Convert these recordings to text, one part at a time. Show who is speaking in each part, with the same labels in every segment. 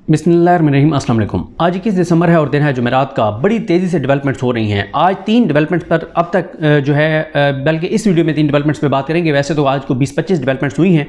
Speaker 1: बिस्मिल्लाहिर्रहमानिर्रहीम, अस्सलाम वालेकुम। आज 21 दिसंबर है और दिन है जुमेरात का। बड़ी तेज़ी से डेवलपमेंट्स हो रही हैं। आज 3 डेवलपमेंट्स पर अब तक जो है बल्कि इस वीडियो में 3 डेवलपमेंट्स पे बात करेंगे। वैसे तो आज को 20-25 डेवलपमेंट्स हुई हैं,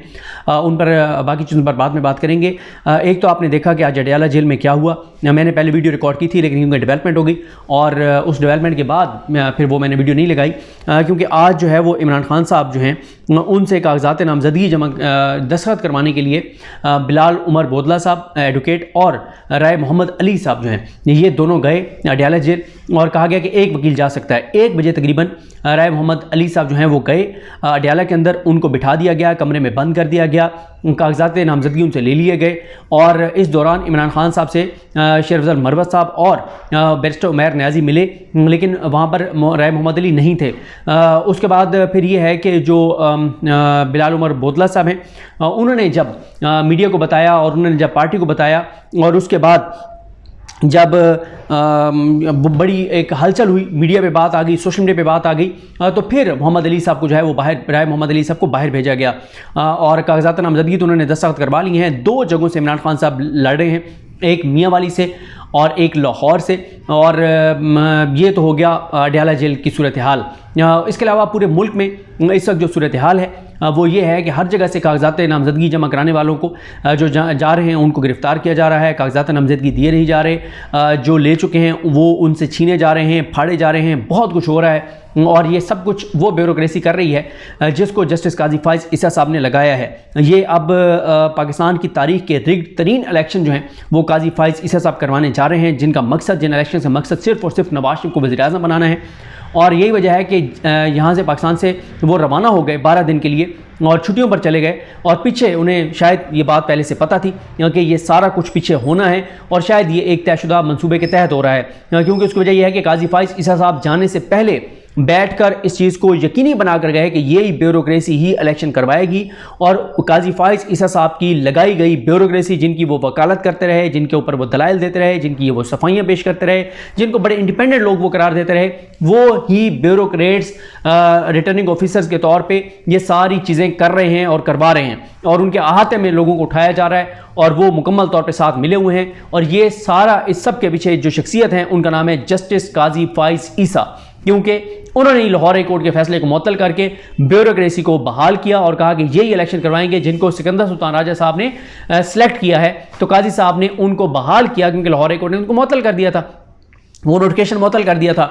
Speaker 1: उन पर बाकी चीज़ों पर बाद में बात करेंगे। एक तो आपने देखा कि आज अडयाला जेल में क्या हुआ। मैंने पहले वीडियो रिकॉर्ड की थी लेकिन क्योंकि डेवलपमेंट हो गई और उस डेवलपमेंट के बाद फिर वो मैंने वीडियो नहीं लगाई, क्योंकि आज जो है वो इमरान खान साहब जो हैं उनसे कागजात नामजदगी जमा दस्तखत करवाने के लिए बिलाल उमर बोदला साहब एडवोकेट और राय मोहम्मद अली साहब जो हैं ये दोनों गए अडयाला जेल और कहा गया कि एक वकील जा सकता है। 1 बजे तकरीबन राय मोहम्मद अली साहब जो हैं वो गए अडयाला के अंदर, उनको बिठा दिया गया, कमरे में बंद कर दिया गया, कागजात नामजदगी उनसे ले लिए गए और इस दौरान इमरान खान साहब से शेर अफजल मरवत साहब और बैरिस्टर उमैर न्याजी मिले लेकिन वहाँ पर राय मोहम्मद अली नहीं थे। उसके बाद फिर ये है कि जो बिलाल उमर बोदला साहब हैं उन्होंने जब मीडिया को बताया और उन्होंने जब पार्टी को बताया और उसके बाद जब बड़ी एक हलचल हुई, मीडिया पे बात आ गई, सोशल मीडिया पे बात आ गई, तो फिर मोहम्मद अली साहब को जो है वो बाहर, राय मोहम्मद अली साहब को बाहर भेजा गया और कागजात नामजदगी तो उन्होंने दस्तखत करवा ली हैं। 2 जगहों से इमरान खान साहब लड़ रहे हैं, एक मियाँ वाली से और एक लाहौर से, और ये तो हो गया अडयाला जेल की सूरत हाल। इसके अलावा पूरे मुल्क में इस वक्त जो सूरत हाल है वो ये है कि हर जगह से कागजात नामजदगी जमा कराने वालों को जो जा रहे हैं उनको गिरफ़्तार किया जा रहा है, कागजात नामजदगी दिए नहीं जा रहे, जो ले चुके हैं वो उनसे छीने जा रहे हैं, फाड़े जा रहे हैं, बहुत कुछ हो रहा है और ये सब कुछ वो ब्यूरोक्रेसी कर रही है जिसको जस्टिस काजी फाइज ईसा साहब ने लगाया है। ये अब पाकिस्तान की तारीख के रिग्ड तरीन इलेक्शन जो हैं वो काजी फाइज ईसा साहब करवाने जा रहे हैं, जिनका मकसद, जिन इलेक्शन का मकसद सिर्फ़ और सिर्फ नवाज शरीफ को वज़ीर-ए-आज़म बनाना है। और यही वजह है कि यहाँ से पाकिस्तान से वो रवाना हो गए 12 दिन के लिए और छुट्टियों पर चले गए और पीछे उन्हें शायद ये बात पहले से पता थी कि ये सारा कुछ पीछे होना है और शायद ये एक तयशुदा मंसूबे के तहत हो रहा है, क्योंकि उसकी वजह यह है कि काजी फाइज ईसा साहब जाने से पहले बैठकर इस चीज़ को यकीनी बनाकर गए कि यही ब्यूरोक्रेसी ही इलेक्शन करवाएगी और काजी फाइज ईसा साहब की लगाई गई ब्यूरोक्रेसी, जिनकी वो वकालत करते रहे, जिनके ऊपर वो दलाइल देते रहे, जिनकी वो सफाइयाँ पेश करते रहे, जिनको बड़े इंडिपेंडेंट लोग वो करार देते रहे, वो ही ब्यूरोक्रेट्स रिटर्निंग ऑफिसर्स के तौर पर ये सारी चीज़ें कर रहे हैं और करवा रहे हैं और उनके अहाते में लोगों को उठाया जा रहा है और वो मुकम्मल तौर पे साथ मिले हुए हैं। और ये सारा, इस सब के पीछे जो शख्सियत हैं उनका नाम है जस्टिस काजी फाइज ईसा, क्योंकि उन्होंने लाहौर हाई कोर्ट के फैसले को मुअत्तल करके ब्यूरोक्रेसी को बहाल किया और कहा कि यही इलेक्शन करवाएंगे जिनको सिकंदर सुल्तान राजा साहब ने सेलेक्ट किया है। तो काजी साहब ने उनको बहाल किया क्योंकि लाहौर हाई कोर्ट ने उनको मुअत्तल कर दिया था, वो नोटिफिकेशन मुअत्तल कर दिया था।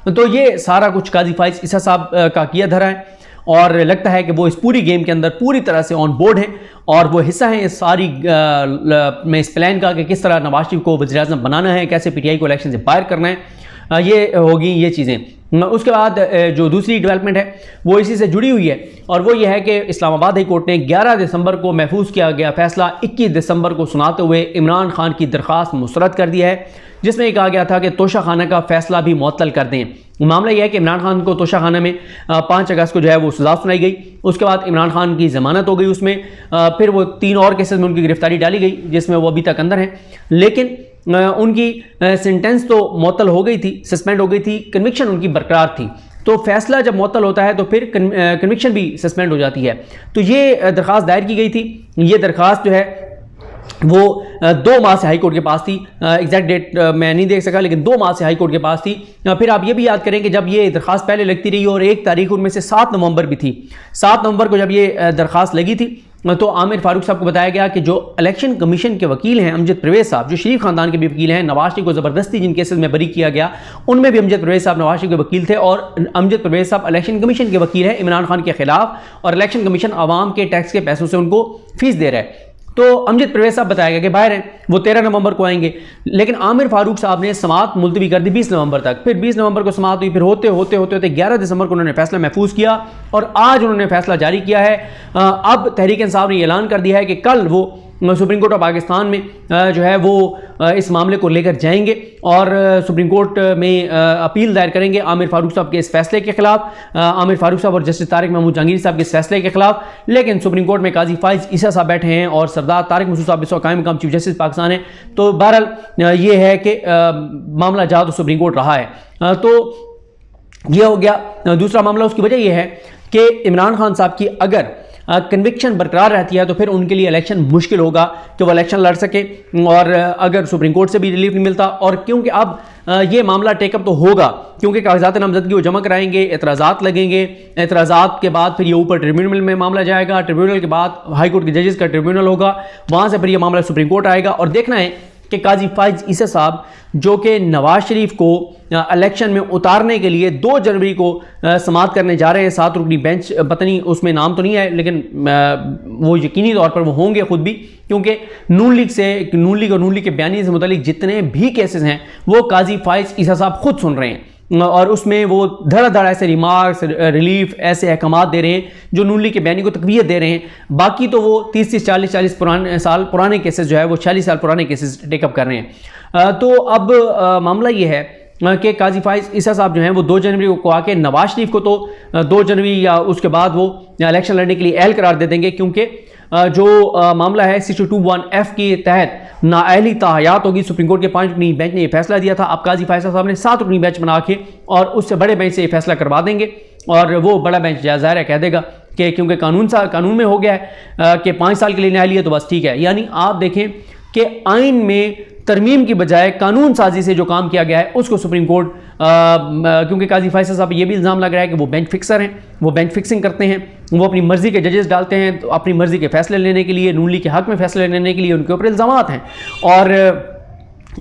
Speaker 1: तो ये सारा कुछ काजी फाइज ईसा साहब का किया धरा है और लगता है कि वो इस पूरी गेम के अंदर पूरी तरह से ऑन बोर्ड हैं और वो हिस्सा है इस सारी में इस प्लान का कि किस तरह नवाज शरीफ को वज़ीर-ए-आज़म बनाना है, कैसे पीटीआई को इलेक्शन से बाहर करना है। ये होगी ये चीज़ें। उसके बाद जो दूसरी डेवलपमेंट है वो इसी से जुड़ी हुई है और वो ये है कि इस्लामाबाद हाई कोर्ट ने 11 दिसंबर को महफूज किया गया फैसला 21 दिसंबर को सुनाते हुए इमरान खान की दरख्वास्त मुस्तरद कर दिया है, जिसमें कहा गया था कि तोशा खाना का फैसला भी मुअत्तल कर दें। मामला यह है कि इमरान खान को तोशा खाना में 5 अगस्त को जो है वो सज़ा सुनाई गई। उसके बाद इमरान खान की ज़मानत हो गई, उसमें फिर वो 3 और केसेस में उनकी गिरफ्तारी डाली गई जिसमें वो अभी तक अंदर हैं, लेकिन उनकी सेंटेंस तो मुअत्तल हो गई थी, सस्पेंड हो गई थी, कन्विक्शन उनकी बरकरार थी। तो फैसला जब मुअत्तल होता है तो फिर कन्विक्शन भी सस्पेंड हो जाती है। तो ये दरख्वास्त दायर की गई थी। ये दरख्वास्त जो है वो 2 माह से हाई कोर्ट के पास थी, एग्जैक्ट डेट मैं नहीं देख सका लेकिन 2 माह से हाई कोर्ट के पास थी। फिर आप ये भी याद करें कि जब ये दरख्वास्त पहले लगती रही और एक तारीख उनमें से 7 नवंबर भी थी। 7 नवंबर को जब ये दरख्वास्त लगी थी तो आमिर फारूक साहब को बताया गया कि जो इलेक्शन कमीशन के वकील हैं अमजद परवेज़ साहब, जो शरीफ खानदान के भी वकील हैं, नवाज शरीफ को ज़बरदस्ती जिन केसेस में बरी किया गया उनमें भी अमजद परवेज़ साहब नवाज शरीफ के वकील थे और अमजद परवेज़ साहब इलेक्शन कमीशन के वकील हैं इमरान खान के खिलाफ और इलेक्शन कमीशन आवाम के टैक्स के पैसों से उनको फीस दे रहा है। तो अमजद परवेज़ साहब बताया गया कि बाहर हैं, वो 13 नवंबर को आएंगे, लेकिन आमिर फारूक साहब ने समाअत मुलतवी कर दी 20 नवंबर तक। फिर 20 नवंबर को समाअत हुई, फिर होते होते होते होते 11 दिसंबर को उन्होंने फैसला महफूज किया और आज उन्होंने फैसला जारी किया है। अब तहरीक इंसाफ ने ऐलान कर दिया है कि कल वो सुप्रीम कोर्ट ऑफ पाकिस्तान में जो है वो इस मामले को लेकर जाएंगे और सुप्रीम कोर्ट में अपील दायर करेंगे आमिर फारूक साहब के इस फैसले के खिलाफ, आमिर फारूक साहब और जस्टिस तारिक महमूद जहांगीर साहब के इस फैसले के खिलाफ। लेकिन सुप्रीम कोर्ट में काजी फाइज ईसा साहब बैठे हैं और सरदार तारिक मसूद साहब इस वक्त कायम मकाम चीफ जस्टिस पाकिस्तान है। तो बहरहाल ये है कि मामला जहाँ तो सुप्रीम कोर्ट रहा है। तो ये हो गया दूसरा मामला। उसकी वजह यह है कि इमरान खान साहब की अगर कन्विक्शन बरकरार रहती है तो फिर उनके लिए इलेक्शन मुश्किल होगा कि वो इलेक्शन लड़ सके, और अगर सुप्रीम कोर्ट से भी रिलीफ नहीं मिलता, और क्योंकि अब ये मामला टेकअप तो होगा, क्योंकि कागजात नामजदगी वो जमा कराएंगे, एतराज़ात लगेंगे, एतराज़ात के बाद फिर ये ऊपर ट्रिब्यूनल में मामला जाएगा, ट्रिब्यूनल के बाद हाई कोर्ट के जजेस का ट्रिब्यूनल होगा, वहाँ से फिर ये मामला सुप्रीम कोर्ट आएगा। और देखना है कि काजी फाइज ईसा साहब जो कि नवाज शरीफ को इलेक्शन में उतारने के लिए 2 जनवरी को समाअत करने जा रहे हैं 7 रुकनी बेंच, पता नहीं उसमें नाम तो नहीं है, लेकिन वो यकीनी तौर पर वो होंगे खुद भी, क्योंकि नून लीग और नून लीग के बयानी से मुतालिक जितने भी केसेस हैं वो काजी फाइज ईसा साहब खुद सुन रहे हैं, और उसमें वो धड़ाधड़ ऐसे रिमार्क्स, रिलीफ, ऐसे अहकामात दे रहे हैं जो नून लीग के बयानी को तकवीत दे रहे हैं। बाकी तो वो 30 40 साल पुराने केसेस जो है वो 40 साल पुराने केसेस टेकअप कर रहे हैं। तो अब मामला ये है कि काजी फाइज ईसा साहब जो हैं वो 2 जनवरी को आके नवाज शरीफ को तो 2 जनवरी या उसके बाद वो इलेक्शन लड़ने के लिए अहल करार दे देंगे, क्योंकि जो मामला है 62(1)(f के तहत नाअहली ताहयात होगी। सुप्रीम कोर्ट के 5 रुकनी बेंच ने यह फैसला दिया था। अब काजी फाइज साहब ने 7 रुकनी बेंच बना के और उससे बड़े बेंच से ये फैसला करवा देंगे, और वो बड़ा बेंच ज़ाहिर है कह देगा कि क्योंकि कानून में हो गया है कि 5 साल के लिए नाअहली है तो बस ठीक है। यानी आप देखें कि आइन में तरमीम की बजाय कानून साजी से जो काम किया गया है उसको सुप्रीम कोर्ट, क्योंकि काजी फैसल साहब ये भी इल्ज़ाम लग रहा है कि वो बेंच फिक्सर हैं, वो बेंच फिक्सिंग करते हैं, वो अपनी मर्जी के जजेस डालते हैं तो अपनी मर्जी के फैसले लेने के लिए, नून लीग के हक में फैसले लेने के लिए उनके ऊपर इल्ज़ामात हैं। और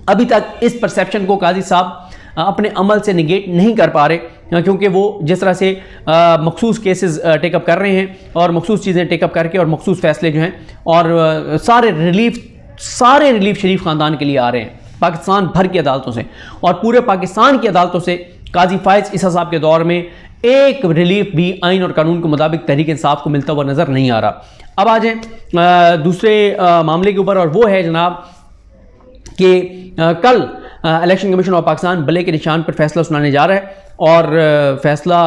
Speaker 1: अभी तक इस परसेप्शन को काजी साहब अपने अमल से निगेट नहीं कर पा रहे, क्योंकि वो जिस तरह से मखसूस केसेस टेकअप कर रहे हैं और मखसूस चीज़ें टेकअप करके और मखसूस फैसले जो हैं और सारे रिलीफ शरीफ ख़ानदान के लिए आ रहे हैं पाकिस्तान भर की अदालतों से, और पूरे पाकिस्तान की अदालतों से काजी फाइज ईसा साहब के दौर में एक रिलीफ भी आइन और कानून के मुताबिक तहरीक इंसाफ को मिलता हुआ नज़र नहीं आ रहा। अब आ जाए दूसरे मामले के ऊपर, और वो है जनाब कि कल इलेक्शन कमीशन ऑफ पाकिस्तान बल्ले के निशान पर फैसला सुनाने जा रहा है, और फैसला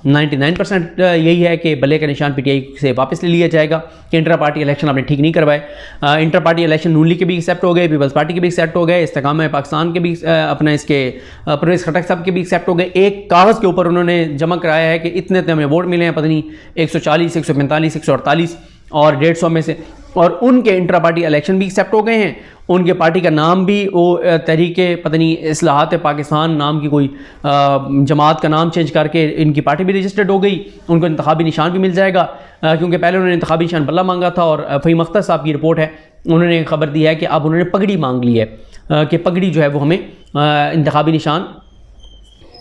Speaker 1: 99% यही है कि बल्ले का निशान पीटीआई से वापस ले लिया जाएगा कि इंटर पार्टी इलेक्शन आपने ठीक नहीं करवाए। इंटर पार्टी इलेक्शन नून लीग के भी एक्सेप्ट हो गए, पीपल्स पार्टी के भी एक्सेप्ट हो गए, इस्तेकाम पाकिस्तान के भी अपने इसके परवेज़ खटक साहब के भी एक्सेप्ट हो गए। एक कागज़ के ऊपर उन्होंने जमा कराया है कि इतने हमें वोट मिले हैं, पता नहीं 140, 145, 148 और 150 में से, और उनके इंटर पार्टी इलेक्शन भी एक्सेप्ट हो गए हैं। उनके पार्टी का नाम भी वो तहरीक पता नहीं इस्लाहात पाकिस्तान नाम की कोई जमात का नाम चेंज करके इनकी पार्टी भी रजिस्टर्ड हो गई, उनको इंतखाबी निशान भी मिल जाएगा, क्योंकि पहले उन्होंने इंतखाबी निशान बल्ला मांगा था। और फ़हीम अख्तर साहब की रिपोर्ट है, उन्होंने खबर दी है कि अब उन्होंने पगड़ी मांग ली है कि पगड़ी जो है वो हमें इंतखाबी निशान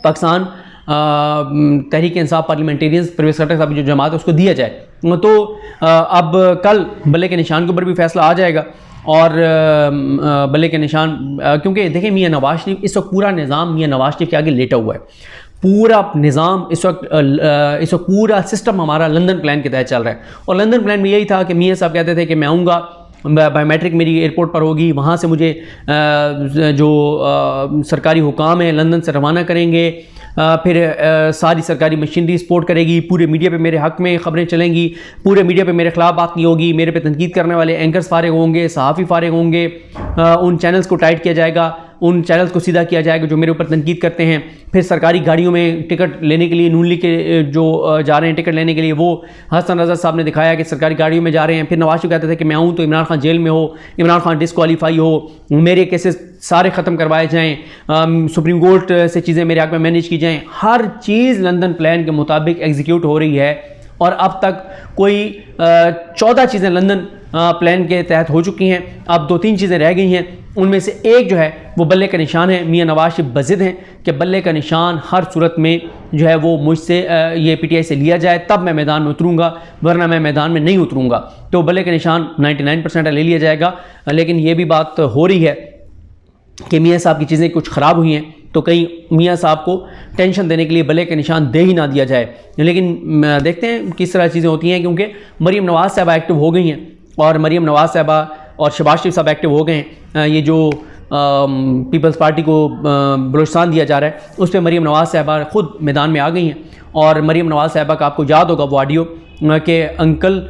Speaker 1: पाकिस्तान तहरीक इंसाफ पार्लियामेंटेरियंस परवेज़ खटक साहब की जो जमात है उसको दिया जाए। तो अब कल बल्ले के निशान के ऊपर भी फैसला आ जाएगा, और बल्ले के निशान, क्योंकि देखें मियाँ नवाज शरीफ इस वक्त पूरा निज़ाम मियाँ नवाज शरीफ के आगे लेटा हुआ है। पूरा निज़ाम इस वक्त पूरा सिस्टम हमारा लंदन प्लान के तहत चल रहा है, और लंदन प्लान में यही था कि मियाँ साहब कहते थे कि मैं आऊँगा, बायोमेट्रिक मेरी एयरपोर्ट पर होगी, वहाँ से मुझे जो सरकारी हुकाम है लंदन से रवाना करेंगे, फिर सारी सरकारी मशीनरी सपोर्ट करेगी, पूरे मीडिया पे मेरे हक़ में ख़बरें चलेंगी, पूरे मीडिया पे मेरे ख़िलाफ़ बात नहीं होगी, मेरे पे तनकीद करने वाले एंकर्स फारिग होंगे, सहाफ़ी फारिग होंगे, उन चैनल्स को टाइट किया जाएगा, उन चैनल्स को सीधा किया जाएगा जो मेरे ऊपर तनकीद करते हैं। फिर सरकारी गाड़ियों में टिकट लेने के लिए नून लीग के जो जा रहे हैं टिकट लेने के लिए, वो हसन रज़ा साहब ने दिखाया कि सरकारी गाड़ियों में जा रहे हैं। फिर नवाज शरीफ कहते थे कि मैं आऊँ तो इमरान खान जेल में हो, इमरान खान डिस्क्वालीफाई हो, मेरे केसेस सारे ख़त्म करवाए जाएँ, सुप्रीम कोर्ट से चीज़ें मेरे हक़ में मैनेज की जाएँ। हर चीज़ लंदन प्लान के मुताबिक एग्जीक्यूट हो रही है, और अब तक कोई 14 चीज़ें लंदन प्लान के तहत हो चुकी हैं। अब 2-3 चीज़ें रह गई हैं, उनमें से एक जो है वो बल्ले का निशान है। मियाँ नवाज शरीफ बज़िद हैं कि बल्ले का निशान हर सूरत में जो है वो मुझसे ये पीटीआई से लिया जाए, तब मैं मैदान में उतरूँगा, वरना मैं मैदान में नहीं उतरूँगा। तो बल्ले का निशान 99% ले लिया जाएगा। लेकिन ये भी बात हो रही है कि मियाँ साहब की चीज़ें कुछ ख़राब हुई हैं, तो कहीं मियाँ साहब को टेंशन देने के लिए बल्ले का निशान दे ही ना दिया जाए। लेकिन देखते हैं किस तरह चीज़ें होती हैं, क्योंकि मरीम नवाज़ साहबा एक्टिव हो गई हैं, और मरीम नवाज़ साहबा और शहबाज शरीफ साहब एक्टिव हो गए हैं। ये जो पीपल्स पार्टी को बलूचिस्तान दिया जा रहा है उस पर मरीम नवाज़ साहबा ख़ुद मैदान में आ गई हैं। और मरीम नवाज़ साहबा का आपको याद होगा वो ऑडियो कि अंकल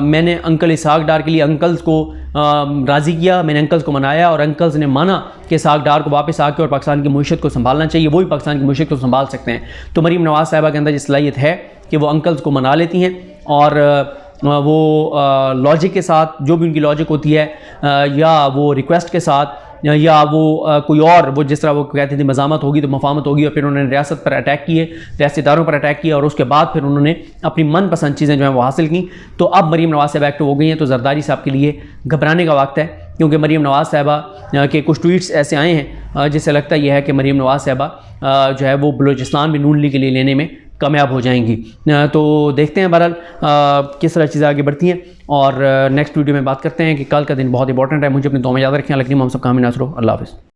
Speaker 1: मैंने अंकल इसहाक डार के लिए अंकल्स को राज़ी किया, मैंने अंकल्स को मनाया, और अंकल्स ने माना कि इसहाक डार को वापस आके और पाकिस्तान की मईशत को संभालना चाहिए, वही पाकिस्तान की मईशत को संभाल सकते हैं। तो मरीम नवाज़ साहबा के अंदर ये सलाहियत है कि वो अंकल्स को मना लेती हैं, और वो लॉजिक के साथ, जो भी उनकी लॉजिक होती है, या वो रिक्वेस्ट के साथ, या वो कोई और, वो जिस तरह वो कहते थे मज़ामत होगी तो मफामत होगी, और फिर उन्होंने रियासत पर अटैक किए, रियासती इदारों पर अटैक किया, और उसके बाद फिर उन्होंने अपनी मनपसंद चीज़ें जो हैं वो हासिल की। तो अब मरीम नवाज़ साहब एक्टिव हो गई हैं, तो जरदारी साहब के लिए घबराने का वक्त है, क्योंकि मरीम नवाज़ साहबा के कुछ ट्वीट्स ऐसे आए हैं जिससे लगता यह है कि मरीम नवाज़ साहबा जो है वो बलूचिस्तान भी नून लीग के लिए लेने में कामयाब हो जाएंगी। तो देखते हैं बहरहाल किस तरह चीज़ें आगे बढ़ती हैं, और नेक्स्ट वीडियो में बात करते हैं कि कल का दिन बहुत इंपॉर्टेंट है। मुझे अपने दुआ में याद रखें। लेकिन हम सब काम नासरो, अल्लाह हाफ़िज़।